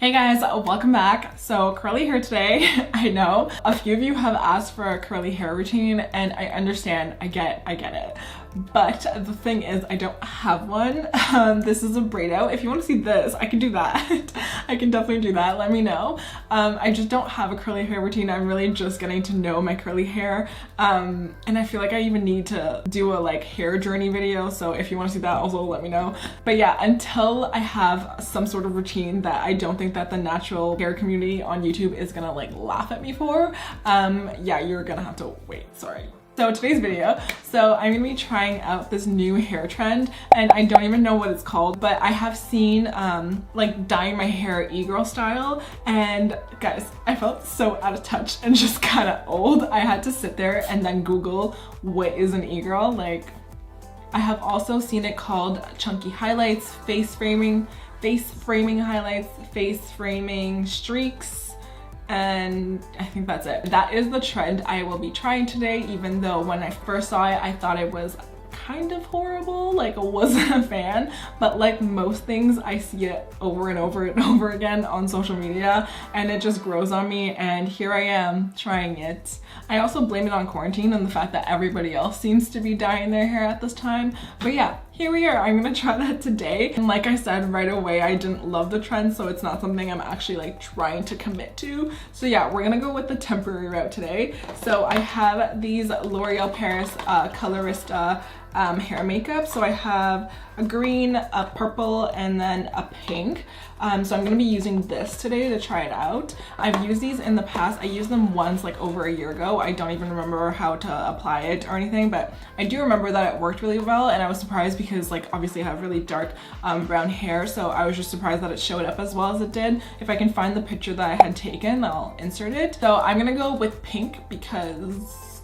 Hey guys, welcome back. So Coralie here today. I know a few of you have asked for a curly hair routine and I understand, I get it. But the thing is, I don't have one. This is a braid out. If you want to see this, I can do that. I can definitely do that, let me know. I just don't have a curly hair routine. I'm really just getting to know my curly hair. And I feel like I even need to do a hair journey video. So if you want to see that, also let me know. But yeah, until I have some sort of routine that I don't think that the natural hair community on YouTube is gonna laugh at me for, yeah, you're gonna have to wait, sorry. So today's video, I'm gonna be trying out this new hair trend and I don't even know what it's called, but I have seen dyeing my hair e-girl style, and guys, I felt so out of touch and just kind of old. I had to sit there and then Google what is an e-girl. I have also seen it called chunky highlights, face framing highlights, face framing streaks, and I think that's it. That is the trend I will be trying today, even though when I first saw it, I thought it was kind of horrible, I wasn't a fan, but like most things, I see it over and over and over again on social media and it just grows on me, and here I am trying it. I also blame it on quarantine and the fact that everybody else seems to be dyeing their hair at this time, but yeah, here we are. I'm gonna try that today. And like I said right away, I didn't love the trend, so it's not something I'm actually trying to commit to. So yeah, we're gonna go with the temporary route today. So I have these L'Oreal Paris Colorista hair makeup. So I have a green, a purple, and then a pink. So I'm gonna be using this today to try it out. I've used these in the past. I used them once over a year ago. I don't even remember how to apply it or anything, but I do remember that it worked really well, and I was surprised because obviously I have really dark brown hair, so I was just surprised that it showed up as well as it did. If I can find the picture that I had taken, I'll insert it. So I'm gonna go with pink because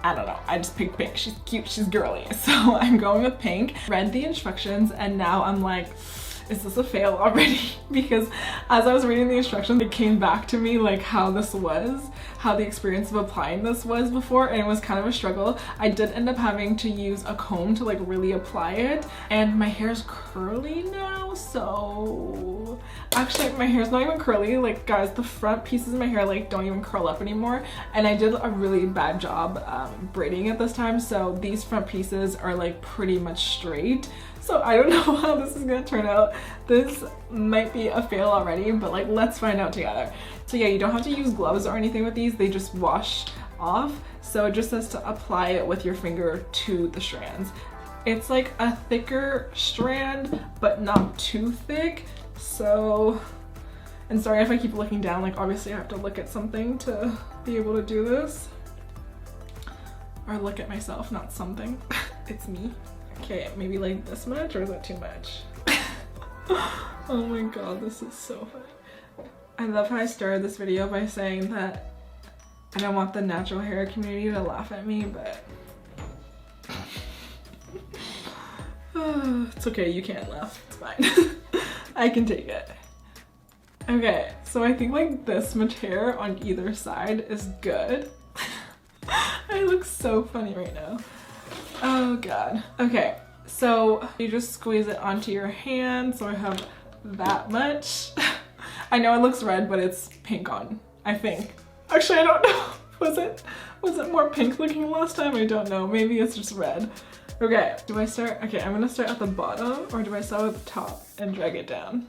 I don't know, I just picked pink. She's cute, she's girly. So I'm going with pink. Read the instructions and now I'm like, is this a fail already? Because as I was reading the instructions, it came back to me how this was, how the experience of applying this was before, and it was kind of a struggle. I did end up having to use a comb to really apply it, and my hair is curly now, so actually my hair's not even curly. Guys, the front pieces of my hair don't even curl up anymore, and I did a really bad job braiding it this time, so these front pieces are pretty much straight. So I don't know how this is gonna turn out. This might be a fail already, but let's find out together. So yeah, you don't have to use gloves or anything with these. They just wash off. So it just says to apply it with your finger to the strands. It's a thicker strand, but not too thick. So, and sorry if I keep looking down, obviously I have to look at something to be able to do this. Or look at myself, not something. It's me. Okay, maybe this much, or is that too much? Oh my god, this is so funny. I love how I started this video by saying that I don't want the natural hair community to laugh at me, but it's okay, you can't laugh, it's fine. I can take it. Okay, so I think this much hair on either side is good. I look so funny right now. Oh god. Okay, so you just squeeze it onto your hand, so I have that much. I know it looks red, but it's pink on, I think. Actually, I don't know. Was it more pink looking last time? I don't know. Maybe it's just red. Okay, do I start? Okay, I'm gonna start at the bottom, or do I start at the top and drag it down?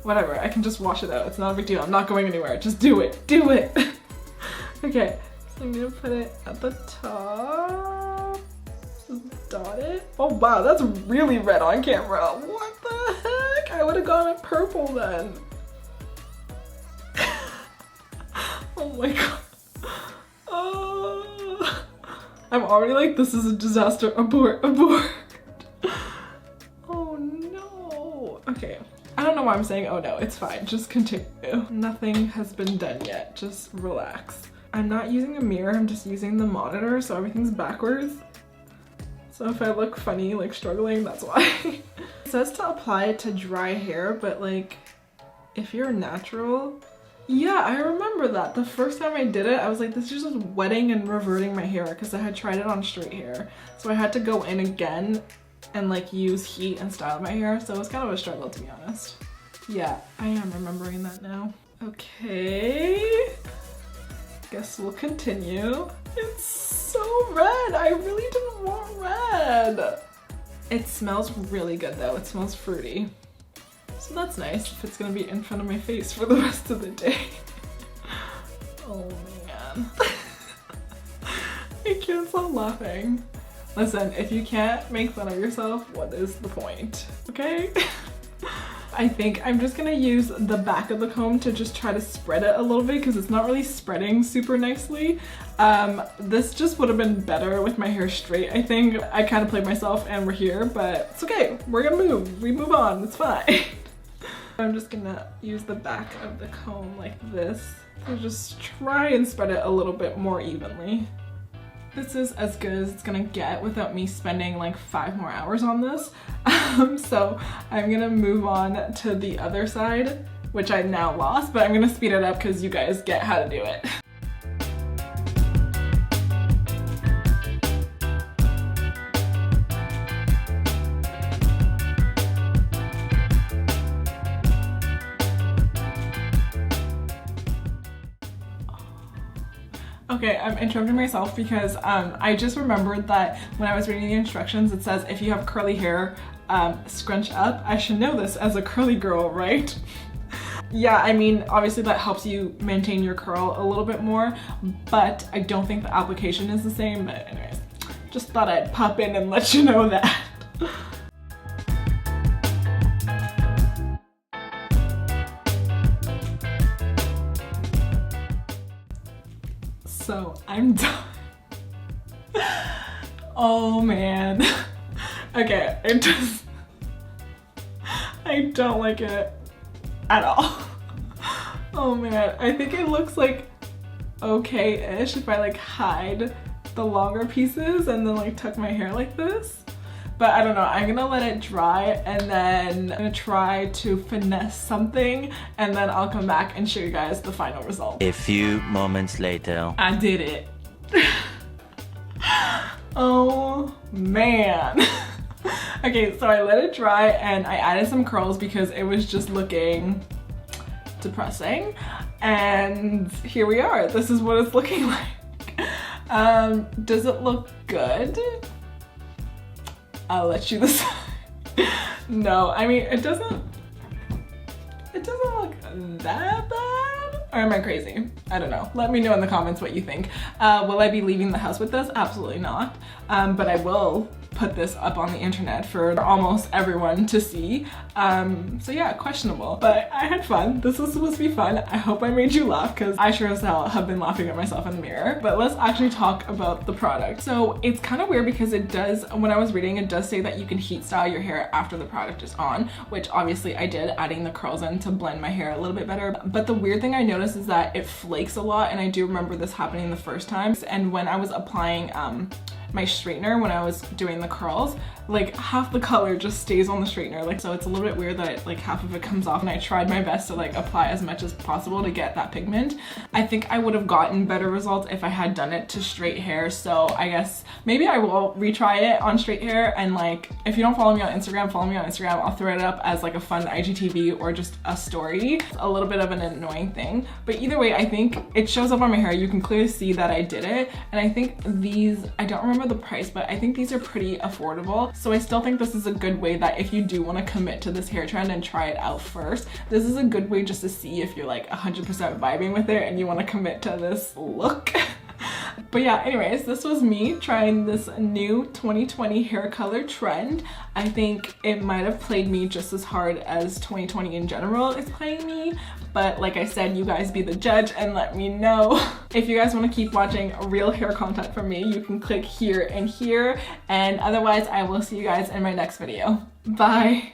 Whatever, I can just wash it out. It's not a big deal. I'm not going anywhere. Just do it. Do it! Okay, so I'm gonna put it at the top. Just dot it. Oh wow, that's really red on camera. What the heck? I would have gone with purple then. Oh my god. Oh. I'm already this is a disaster. Abort, abort. Oh no. Okay. I don't know why I'm saying oh no. It's fine. Just continue. Nothing has been done yet. Just relax. I'm not using a mirror. I'm just using the monitor, so everything's backwards. So if I look funny, struggling, that's why. It says to apply it to dry hair, but if you're natural, yeah, I remember that. The first time I did it, I was this is just wetting and reverting my hair because I had tried it on straight hair. So I had to go in again and use heat and style my hair. So it was kind of a struggle, to be honest. Yeah, I am remembering that now. Okay. Guess we'll continue. It's so red. I really didn't want red. It smells really good though. It smells fruity. So that's nice if it's gonna be in front of my face for the rest of the day. Oh man. I can't stop laughing. Listen, if you can't make fun of yourself, what is the point? Okay? I think I'm just gonna use the back of the comb to just try to spread it a little bit because it's not really spreading super nicely. This just would have been better with my hair straight, I think. I kind of played myself and we're here, but it's okay. We're gonna move. We move on. It's fine. I'm just gonna use the back of the comb like this. So just try and spread it a little bit more evenly. This is as good as it's gonna get without me spending like 5 more hours on this. So I'm gonna move on to the other side, which I now lost, but I'm gonna speed it up because you guys get how to do it. Okay, I'm interrupting myself because I just remembered that when I was reading the instructions, it says if you have curly hair, scrunch up. I should know this as a curly girl, right? Yeah, I mean, obviously that helps you maintain your curl a little bit more, but I don't think the application is the same. But anyways, just thought I'd pop in and let you know that. So I'm done. Oh man. Okay, I don't like it at all. Oh man, I think it looks like okay-ish if I like hide the longer pieces and then like tuck my hair like this. But I don't know, I'm gonna let it dry and then I'm gonna try to finesse something and then I'll come back and show you guys the final result. A few moments later. I did it. Oh man. Okay, so I let it dry and I added some curls because it was just looking depressing. And here we are. This is what it's looking like. Does it look good? I'll let you decide. No, I mean, it doesn't look that bad. Or am I crazy? I don't know. Let me know in the comments what you think. Will I be leaving the house with this? Absolutely not. But I will put this up on the internet for almost everyone to see. So yeah, questionable. But I had fun. This was supposed to be fun. I hope I made you laugh because I sure as hell have been laughing at myself in the mirror. But let's actually talk about the product. So it's kind of weird because it does, when I was reading, it does say that you can heat style your hair after the product is on, which obviously I did, adding the curls in to blend my hair a little bit better. But the weird thing I noticed is that it flakes a lot, and I do remember this happening the first time. And when I was applying my straightener, when I was doing the curls, like half the color just stays on the straightener, like, so it's a little bit weird that like half of it comes off, and I tried my best to like apply as much as possible to get that pigment. I think I would have gotten better results if I had done it to straight hair, so I guess maybe I will retry it on straight hair. And like, if you don't follow me on Instagram, follow me on Instagram. I'll throw it up as like a fun IGTV or just a story. It's a little bit of an annoying thing, but either way, I think it shows up on my hair. You can clearly see that I did it, and I think these, I don't remember the price, but I think these are pretty affordable. So I still think this is a good way that if you do want to commit to this hair trend and try it out first, this is a good way just to see if you're like 100% vibing with it and you want to commit to this look. But yeah, anyways, this was me trying this new 2020 hair color trend. I think it might have played me just as hard as 2020 in general is playing me. But like I said, you guys be the judge and let me know. If you guys want to keep watching real hair content from me, you can click here and here. And otherwise, I will see you guys in my next video. Bye.